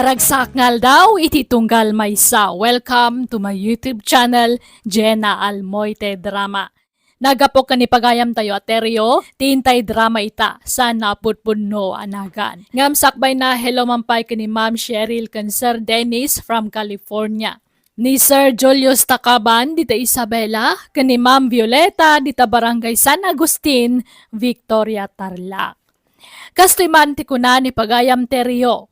Naragsak ngal daw iti tunggal maysa. Welcome to my YouTube channel, Jenna Almoite Drama. Nagapok ka ni pagayam tayo ateryo, tintay drama ita, sana putpunno anagan. Ngam sakbay na hello mampay ka ni Ma'am Cheryl kan Sir Dennis from California. Ni Sir Julius Takaban, dita Isabela, kani Ma'am Violeta, dita Barangay San Agustin, Victoria Tarlac. Kastoy man ti kuna ni pagayam teryo.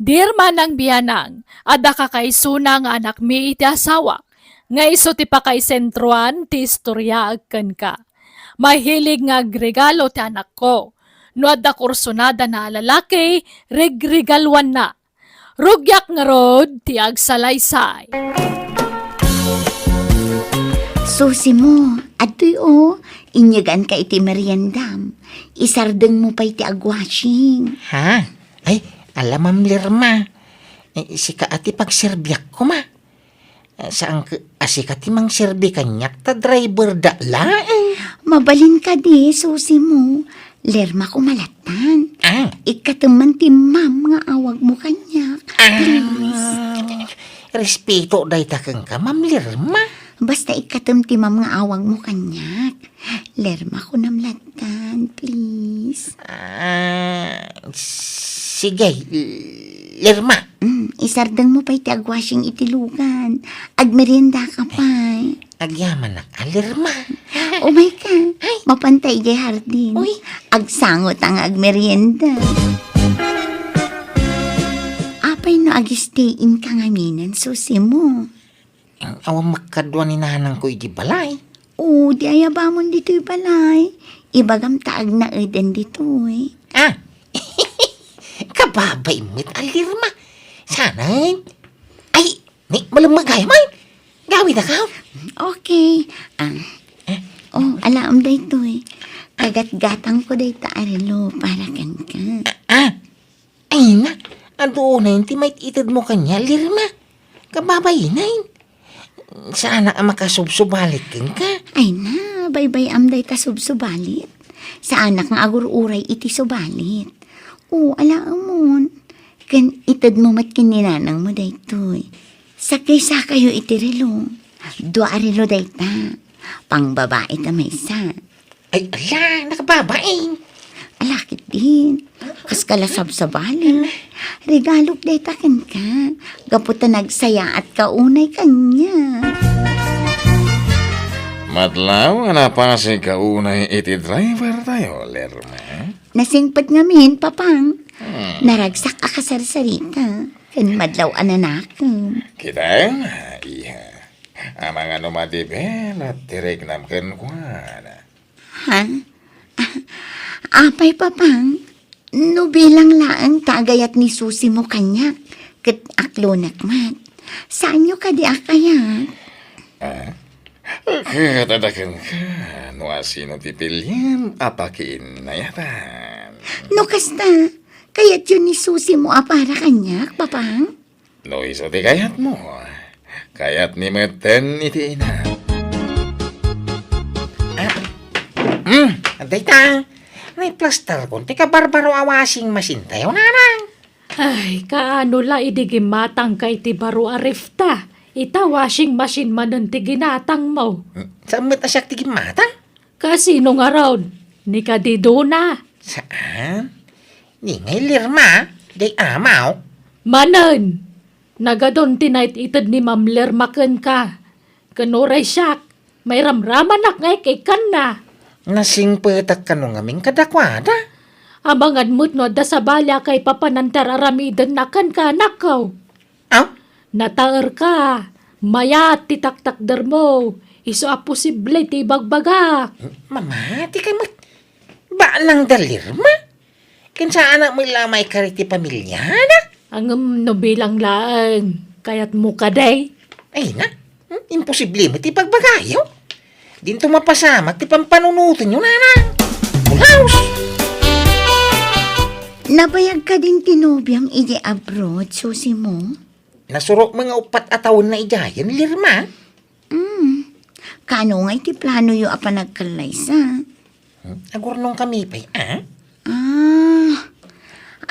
Dir man ang biyanang, ada kakaisuna nga anak mi iti asawa, nga iso ti pakaisentruan ti istorya agkan ka. Mahilig nga regalo ti anak ko, no adda kursunada na lalaki, regregalwan na. Rugyak nga rod ti agsalaysay. Susi mo, adoy inyagan ka iti meriendam. Isardeng mo pa iti agwashing. Ha? Ay, alam Ma'am Lirma. Sika ati pagserbiak ko ma. Saan ka, asika ti mang serbi kanyak ta driver da la. Mabalin ka di, susi mo. Lerma ko malatan. Ikataman ti ma'am nga awag mo kanyak. Respeto day takang ka, Ma'am Lirma. Basta ikatam ti ma'am nga awag mo kanyak. Lerma ko namlatan, please. Sige, Lirma. Isardeng mo pa iti agwashing itilugan. Agmerienda ka pa. Agyaman na ka, Lirma. Oh my God, mapantay jay hardin. Agsangot ang agmerienda. Apay no agistayin ka ngaminan, susi mo. Awang makadwa ni nanang ko iti balay. Oo, di ayabamon dito'y balay. Ibagam taag na eden dito'y. Kababay mo't Lirma. Sanay. Ay, malamagay man. Gawin na ka. Okay. Alam day to Kagat-gatang ko day taarilo para kan ka. Ay na. Ando na yun, timait itad mo kanya, Lirma. Kababay na yun. Sana ang makasubsubalit kang ka. Ay na, bay-bay amday ta subsubalit. Sa anak nga agur-uray iti subalit. Oo, alaamon. Kan itad mo mat kininanang mo day to Sakay-sa kayo iti relo. Dua relo day ta. Pang babae ta may isa. Ay, ala, nakababae. Alakit din. Kas kalasab sa bali. Regalok day takan ka. Gaputa nagsaya at kaunay kanya. Matlaw, pa si kaunay iti driver tayo, Lerma. Nasingpad ngamin, papang. Naragsak akasarsarita. Kan madlaw ananakan. Kita, iya. Amang ano matipin at tiriknam kenkwana. Ha? Apay, papang. No bilang laang tagayat ni Susi mo kanyak. Kat aklonak mat. Saan nyo ka di akayat? Katadakan ka, no asino tipilyan, apakin na yatan. No kasta, kayat yun ni Susi mo para kanyak, papang? No iso ti kayat mo, kayat ni meten iti ina. Antay ta. May plaster ko, tika barbaro awasing masintayo nanang. Ay, kaano la idigim matang kay ti baro arifta. Ita washing machine manon ti ginatang mo. Saan mo't asyak tigim matang? Kasi nung araw, ni kadido na. Saan? Di ngay Lirma, day amaw. Manon, nagadon tinayt itad ni Ma'am Lermaken ka. Kanuray siyak, may ramraman nak ngay kay kan na. Nasing petak ka nung aming kadakwada. Abangan mo't no da sa balya kay papanantar aramidan na kan ka nakaw. Nataer ka, maya titaktakder mo. Iso a posible ti bagbagak. Mama, di kay mat. Baalang da Lirma? Kinsa anak mo ilamay kariti pamilya na? Ang no bilang laang, kayat mo ka day. Ay na, imposible mo ti pagbagayo. Dinto mapasama ti pampanunutin yun nanang. Mulaos! Nabayag ka din tinubyang iji abroad, Susi mo? Nasurok mga upat atawon na ijayan, Lirma. Kano nga iti plano yu apa nagkalaysa? Agurnong kami pa'y,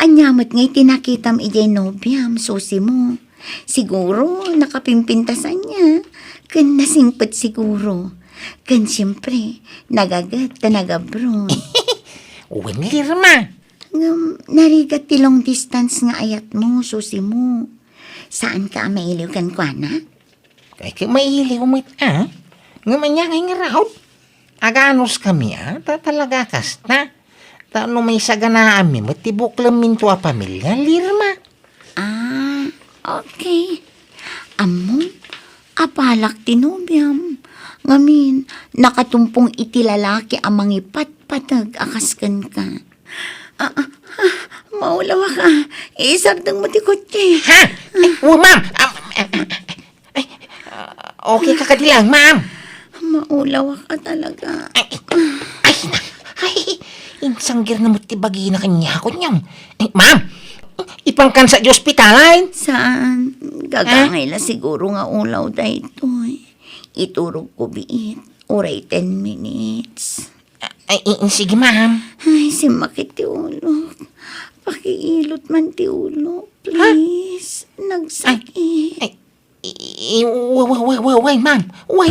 Anyamat ngay tinakitam ijay nobyam, susi mo. Siguro, nakapimpintasan niya. Kan nasingpet siguro. Kan siyempre, nagagat ka nagabron. Uwan lirma. Narigat ti long distance nga ayat mo, susi mo. Saan ka mailiw kan kwa na? Ay ka mailiw mo ita. Nga manyangay nga raot. Aganos kami talaga kas na. Tano may saganaan mi matibuklam minto a pamilya lirma. Ah, okay. Amo, apalak tinubyam. Ngamin, nakatumpong iti lalaki amang ipatpatag akaskan ka. Maulawa ka. Isardang mo ti kotse. Ha? Ma'am. Okay ka kadilang, ma'am. Maulawa ka talaga. Insanggir na mo tibagi na kanya ako niyam. Ma'am, ipangkan sa ospitalan. Saan? Gagangay la siguro nga ulaw daytoy. Iturog ko biit. Oray 10 minutes. Sige, ma'am. Ay, si makit ti ulo. Pakiilot man ti ulo. Please. Nagsakit. Why, ma'am? Why?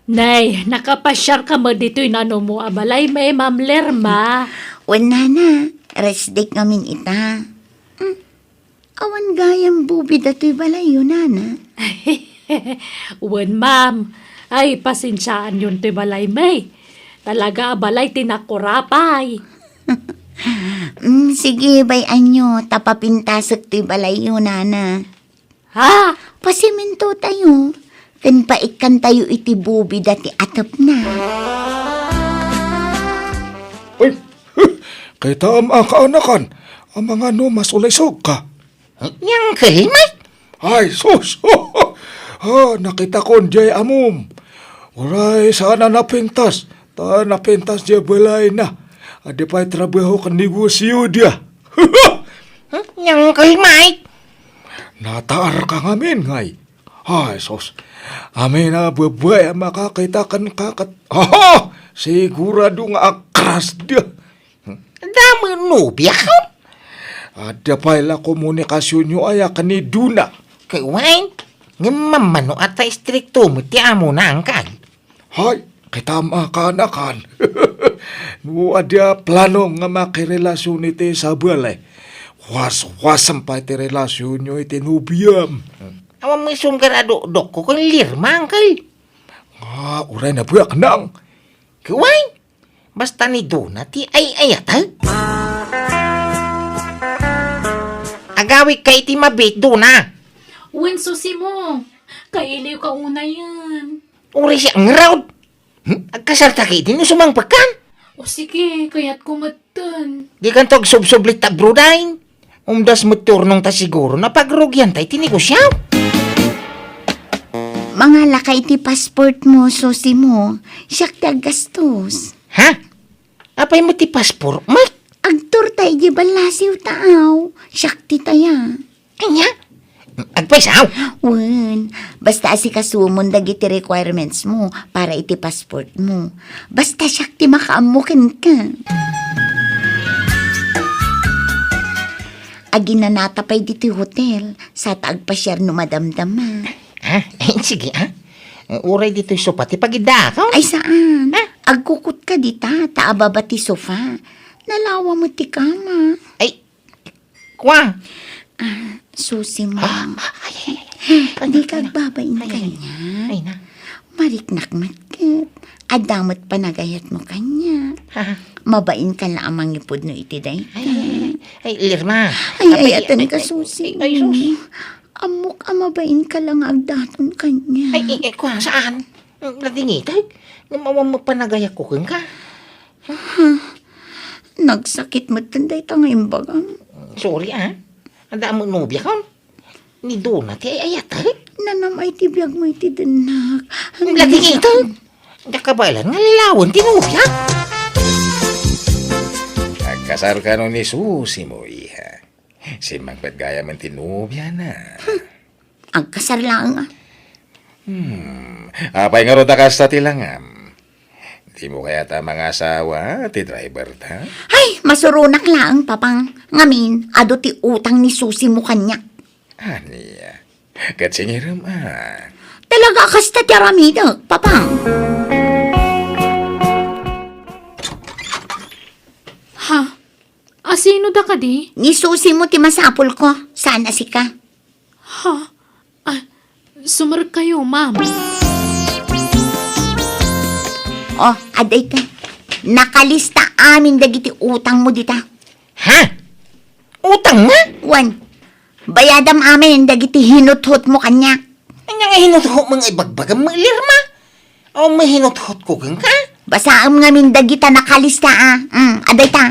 Nay, nakapasyar ka mo dito'y nano mo abalay may Ma'am Lerma. Wala na. Rest day ngamin ita. Awan gayang bubi dato'y balay yun, nana. Wen ma'am, ay pasensyaan yun to'y balay may. Talaga abalay tinakurapay. Sige, bayan nyo. Tapapintasok to'y balay yun, nana. Ha? Pasiminto tayo. Kan paikan tayo iti bubi dati atap na. Ay, kay taam ang kaanakan, ang mga numas ulaysog ka. Yang kalmay. Ay, sus! Nakita ko jay amom. Uray, sana napintas. Ta napintas jay balay na. Adi pa'y trabaho kan negosyo dia. Yang kalmay. Nataar ka ngamin, ngay. Ay, sus. Amin na babay ang makakita kan kakat. Sigurado nga akras dia. Dami nubya ka. Ada pa'y la komunikasyon nyo ay ni Duna. Kay Wayne, nga mamano at istrikto mo ti amo na angkal. Hay, kitama ka anakan. No adya plano nga makirelasyon iti sa balay. Was-wasam pa iti relasyon nyo iti nubiyam. Awan mo sungkarado dok ko kung lirma angkal. Uray na buyak nang. Kay Wayne, basta ni Dona ti ay-ayat ha. Agawik kay ti mabit Dona. Wen susi mo, kailiw ka una yan. Uri siya ang raod. Agkasarta kay din sumang pagkan. O sige, kaya't kumatan. Di kan tog sub-sublit ta brudain. Umdas mo turnong ta siguro na pagrugyan tay tinegosyaw. Mga lakay ti passport mo, susi mo. Siyak ti gastos. Ha? Apay mo ti paspor? May? Agtur tayo di balasiw taaw. Siyak ti taya. Anya? Agpaisaw? Wen, basta asikasumon dagiti requirements mo para iti passport mo. Basta siyak ti makaamukin ka. Aginanatapay diti hotel sa taagpasyar no madamdama. Sige Uray dito'y sopa ti pagidakaw. Ay saan? Agkukot ka dita, taababa ti sofa. Nalawa mo ti kama. Ay, kwa. Susi mo. Hindi ka agbabain kanya. Ay na. Mariknak matkat. Adamot panagayat mo kanya. Mabain ka na amang ipod no iti day. Ay, Lirma. Ay, ayatan ka, Susi. Ay, sus. Amok amabain ka lang agdaton kanya. Ay, kwa, saan? Nadingitag. Namawang mapanagayak ko kang ka. Nagsakit mo tanday tangayong bagang. Sorry, Anda mo nobya ka. Ni Dona, ti ayatag. Nanamay ti biyag mo iti dinak. Nadingitag. Nakabalan nga lalawan ti nobya. Nagkasar ka nun ni Susi mo, iha. Si Mangpet gaya man tinubya na. Agkasar lang. Apay nga ro takas ta tilangam. Di mo kaya ta mga asawa, ti driver ta? Ay, masurunak lang, papang. Ngamin, ado ti utang ni Susi mo kanya. Aniya, katsingiram Talaga kasta ti aramidak, papang. Ha? Asino da ka di? Ni Susi mo ti masapol ko. Sana si ka. Ha? Sumarag kayo, ma'am. Oh, aday ka. Nakalista amin dagiti utang mo dita. Ha? Utang nga? Wan, bayadam amin dagiti hinuthot mo kanya. Ano nga hinuthot mga ibagbagam mga lirma? O may hinuthot ko kang ka? Basaam ngamin dagita nakalista aday ta.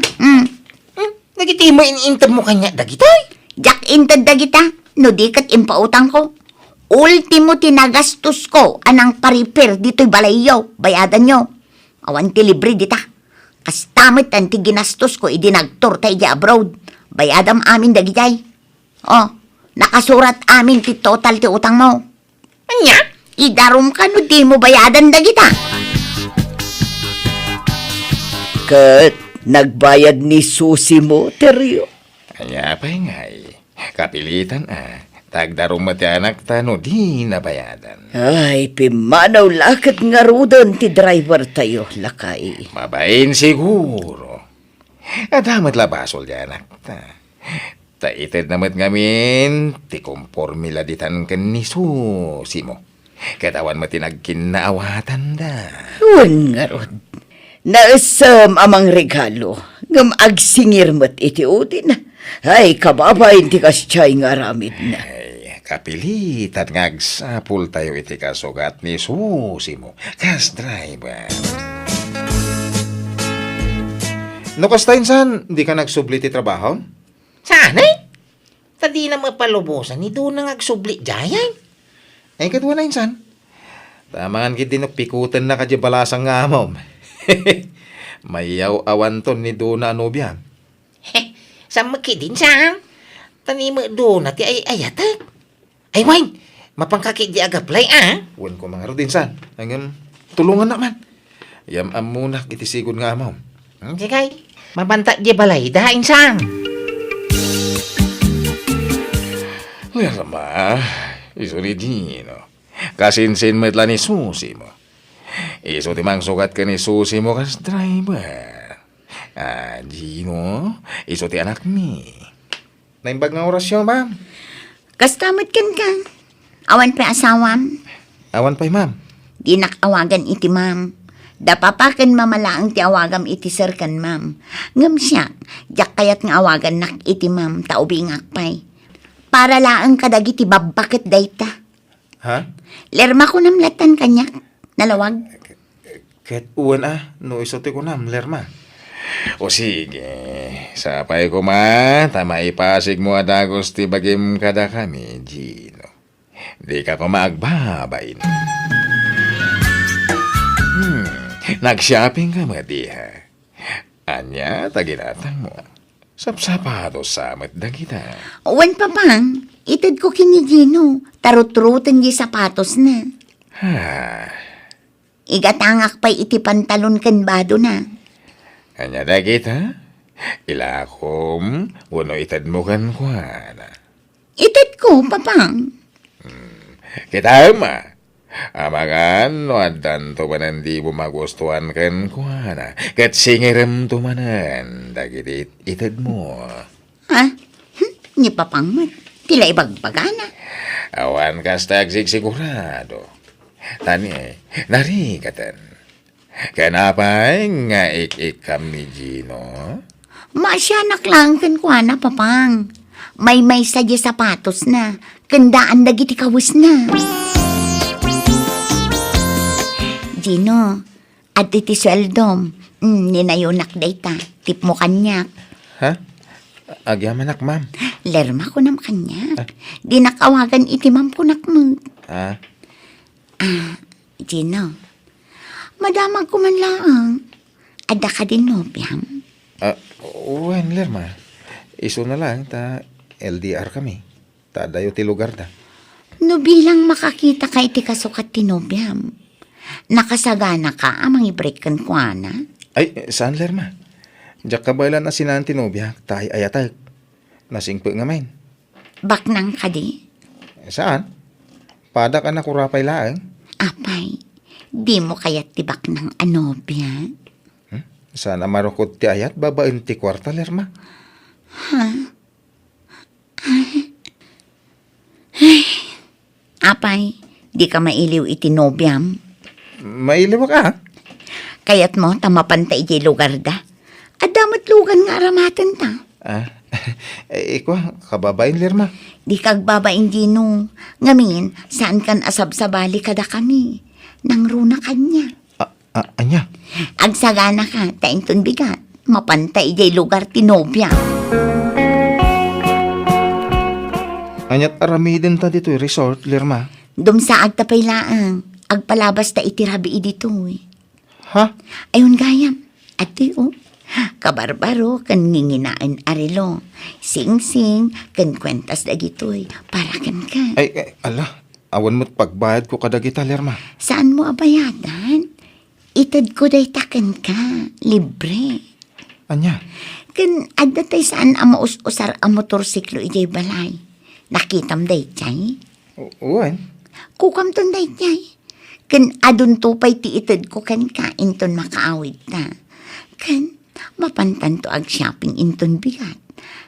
Dagiti mo inintab mo kanya dagitoy? Jak intad dagita, no dikat impautang ko. Ultimo tinagastos ko anang paripir dito'y balayaw, bayadan nyo. Awan ti libre dita. Kastamit ang ti ginastos ko idinagtor tayo di abroad. Bayadam amin dagitay. Oh, nakasurat amin ti total ti utang mo. Anya? Idarum ka no di mo bayadan dagita. Kat, nagbayad ni Susi mo, Teryo. Anya pa ngay, kapilitan tagdarong mati anak ta no di nabayadan. Ay, pimanaw lakat nga rudan ti driver tayo, lakay. Mabain siguro. Adamat labasol di anak ta. Taitid namat ngamin, ti kompormila ditan ken ni Susi mo. Katawan mo tinagkinaawatan da. Huwag nga rod. Naasam amang regalo. Ngam agsingir mat iti udin. Ay, kababayin ti kasyay nga ramid na. Ay, kapilitan nga agsapul tayo iti kasugat ni Susi mo. Kas driver. No, kasta insan, di ka nagsubli ti trabaho? Sana eh. Tadi na mapalubusan ni doon nang agsubli jayay. Ay, kadwa na insan. Tamangan kiti no pikutan na kadya balasang nga mom. Mayaw awanton ni Dona Anobia. Heh, sa makidin sa tani mo doon na ti ay ayatak. Ay wine, mapangkakit di agaplay Wan ko mga rodin san. Hanggang tulungan naman. Yam amunak iti sigod nga mom. Sige, mabanta di balay dahain sang. Lerma, iso ni Dino. Kasinsin metla ni Susi mo. Iso timang sukat ka ni Susi mo kas driver. Dino, iso ti anak mi. Naimbag nga orasyon, ma'am. Kastamit kan ka. Awan pa asawam. Awan pa'y, ma'am. Di nakawagan iti ma'am. Dapapakan mamalaang ti awagam iti sir kan ma'am. Ngam siya, jak kayat nga awagan nak iti ma'am taubingak pay. Para laang kadagiti babakit dayta. Ha? Lerma ko namlatan kanyak. Nalawag. Ket uwan no iso ti ko nam, lerma. O sige, sapay ko ma, tama ipasig mo adagos ti bagim kada kami, Gino. Di ka ko maagbabain. Nag-shopping ka ba diha? Anya, taginatang mo. Sapsapatos samat da kita. Wan pa pang, itad ko kini Gino. Tarut-rutan di sapatos na. Ha, Igatangak pa'y iti pantalon kan bado na. anya da kita? Ilakom, wano itad mo kan kuana. Itad ko, papang. Kita ma. Amangan, no adan to manan di bumagustuhan kan kuana. Kat singiram to manan, dagiti itad mo. Ha? Ni papang mat. Tila ibagbagana. Awan kas tagsig sigurado. Tani, narikatan. Kenapa nga ik-ikam ni Gino? Masyanak lang kan kuana, papang. May sadya sapatos na. Kandaan dagiti kawis na. Gino, at iti sweldom. Ninayunak dayta. Tip mo kanyak. Ha? Agyamanak, ma'am. Lerma ko nam kanyak. Di nakawagan iti mam ko nakmag. Ah, Gino, madamag ko man lang. Ada ka din nobyam. uwan, lerma. Iso na lang, ta LDR kami. Ta dayo ti lugar da. No bilang makakita ka iti kasukat ti nobyam. Nakasagana ka amang i-break kan kuana. Ay, saan lerma? Diyak kabaylan na sinanti nobya, tayo ayatag. Nasingpo nga main. Baknang ka di. Saan? Pada ka na kurapay laang. Apay, di mo kaya't tibak ng anobya. Sana marukot ti ayat, babaen ti kwarta lerma. Apay, di ka mailiw iti nobyam. Mailiw ka ha? Kayat mo tamapantay iti lugar da. Adamat lugan nga aramatan ta. Ah, iko, kababain lerma. Di kagbabain gino. Ngamin, saan kan asab sa bali kada kami. Nang runa kanya. Anya? Agsagana ka, tainton bigat. Mapantay iti lugar ti nobyam. Anyat aramiden ta dito resort lerma. Dum sa agtapay laang. Agpalabas ta itirabi dito eh. Ha? Ayun gayam. Ati kabarbaro kan nginginaan arilo. Sing-sing kan kwentas dagitoy. Para kan ka. Ay, ala. Awan mo't pagbayad ko kadagita lerma. Saan mo abayadan? Itad ko day takan ka. Libre. Anya? Kan adda tay saan ang maus-usar ang motorsiklo ijay balay. Nakitam day chay. Uwan? Kukam ton day chay. Kan adun tupay ti itad ko kan kain ton makaawid ta. Kan mapantan to ag shopping inton bigat.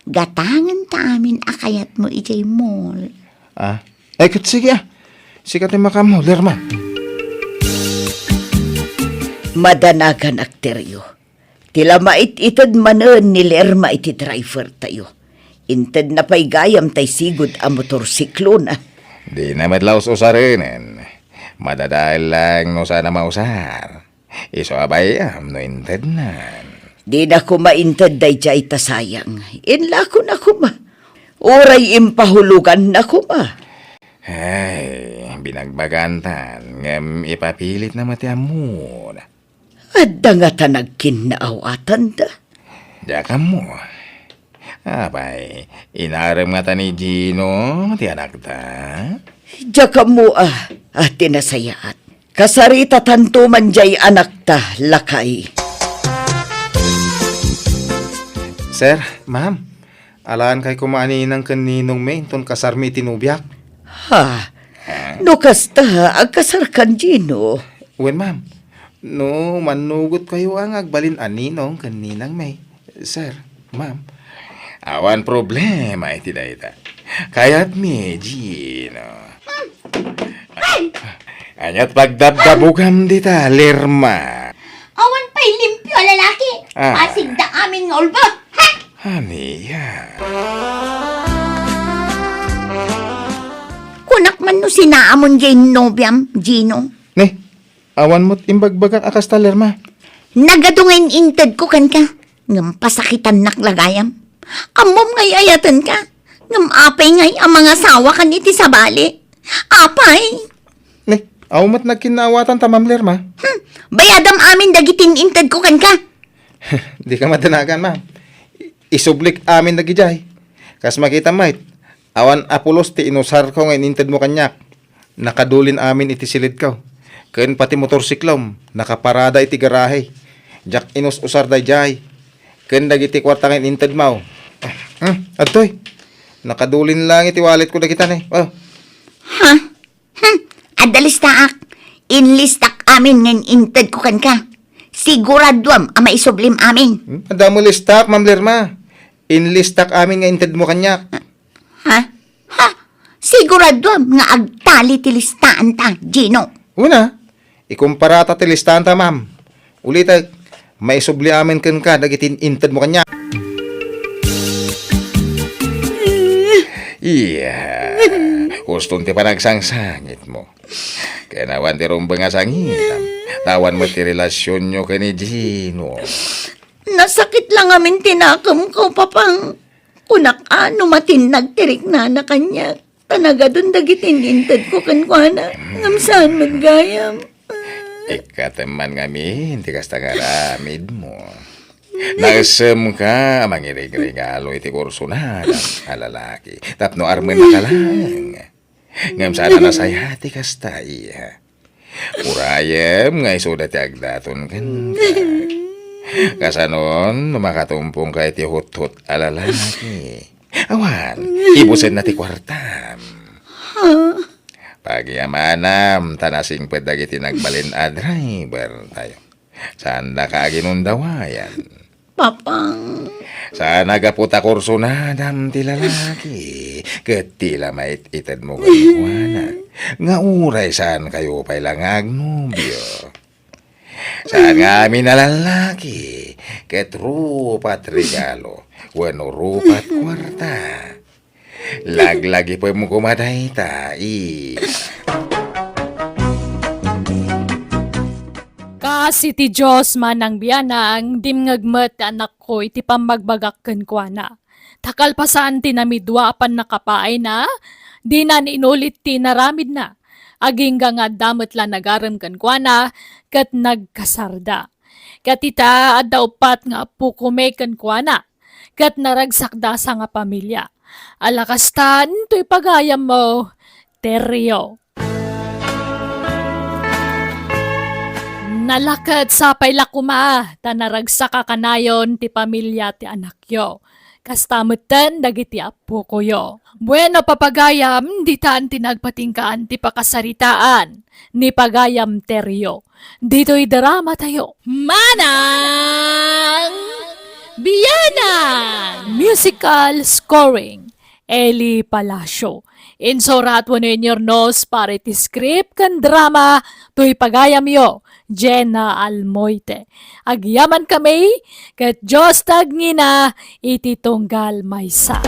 Gatangan ta amin akayat mo ijay mall. Ah, ay kat sige ah. Sikat yung makamo, lerma. Madanagan akteryo. Tila mait-itad manon ni Lerma iti driver tayo. Inted na pa'y gayam tay sigod ang motorsiklo na. Di na madlaos usarinin. Madadahil lang no sana mausar. Iso abayam no inted na. Di na ko maintad day jay tasayang. Inla ko na kuma. Oray impahulugan na kuma. Ay, binagbagantan. Ngam ipapilit na matiamo na. Adda nga tanagkin na awatan da. Diyan mo. Abay, inaram nga ta ni Gino, ti anak ta. Diya ka mo tinasayaat. Kasarita tanto man jay anak ta, lakay. Sir, ma'am, alaan kay kumani ng kaninong may ton kasarmi tinubyak. Ha, no kasta, agkasarkan Gino. Uwan, ma'am. No, manugot kayo ang agbalin aninong kaninang may. Sir, ma'am, awan problema iti dayta. Kaya't mi, Gino. Anyat pagdabdabugam dita, Lerma. Awan pa'y limpyo lalaki. Ah. Pasig da amin nga ulbot. Ha? Aniya. Kunak man no sinaamon jay nobyam, Gino. Ne, awan mo't imbagbagang akas ta, Lerma. Nagadungayin intad ko kan ka. Ngam pasakitan naklagayam. Amom ngay ayatan ka. Ngam apay ngay ang mga sawa kan iti sa bali. Apay. Ne, awan mo't nagkinawatan ta, Ma'am Lerma. Bayadam amin dagitin intad ko kan ka. Di ka matanagan, ma'am. Isublik amin nagijay. Kas makita mait, awan apulos ti inusar ko ngayon inted mo kanyak. Nakadulin amin iti silid ko. Ken pati motorsiklom, nakaparada iti garahe. Jak inus usar day jay. Ken dagiti kwarta ngayon inted mo. Adtoy, nakadulin lang iti wallet ko dagitan eh. Oh. Ha? Adalistaak. Inlistak amin ngayon intad ko kan ka. Siguraduam ang maisublim amin. Adamo listak, Ma'am Lerma. Inlistak amin nga inted mo kanyak. Ha? Ha? Siguraduam nga agtali ti listaan ta, Gino. Una, ikumpara ta ti listahan ta, ma'am. Ulitag, maisubli amin ken ka, dagitin inted mo kanya. Iya, gustong ti panagsangsangit mo. Kaya nawan ti rumbang nga sangitam. Tawan mo ti relasyon nyo kay ni Gino. Nasakit lang amin tinakam ko, papang. Kunak ano matinag tirik na kanya. Tanaga dun dagitin intad ko kankwana. Ngamsaan magayam. Ikateman nga mi, hindi kasta ngaramid mo. Nagsem ka, mangirig-regalo iti kurso na alalaki. Tapno armen na ka lang. Ngam sana nasayati kasta iya. Urayem nga iso dati agdaton kan ka. Kasanon, makatumpong ka iti hut-hut alalaki. Awan, ibusen na ti kwartam. Pagyamanam, tanasing pedagiti nagbalin a driver tayo. Saan na ka ginundawayan? Papang. Sana gaputa kursunadam ti lalaki. Ket tila mait itad mo ganikuana. Nga uray saan kayo pa'y lang agnubyo. Saan nga amin na lalaki. Ket rupat regalo. Wano rupat kwarta. Laglagi pa mo kumaday tai. Kasi ti Diyos man ang biyanang dimngagmet anak ko iti pamagbagakken kwa na. Takal pa saan tinamidwa pan nakapaay na, di na inulit ti naramid na. Aging nga damat la nagarem kan kwa na, kat nagkasarda. Katita adda upat nga pukume kan kwa na, kat naragsakda sa nga pamilya. Alakastan, to'y pagayam mo, Teryo. Nalakat sa paylakuma, tanaragsaka kanayon ti pamilya ti anakyo. Kastamutan dagiti apo koyo. Bueno papagayam, di taan tinagpatingkaan ti pakasaritaan ni pagayam Teryo. Dito'y drama tayo. Manang Biyanang! Musical scoring. Eli Palacio. Insorat wano inyor nos para iti script kan drama to'y pagayam yo. Jenna Almoite. Agyaman kami, kat Diyos tagngina iti tunggal maysa.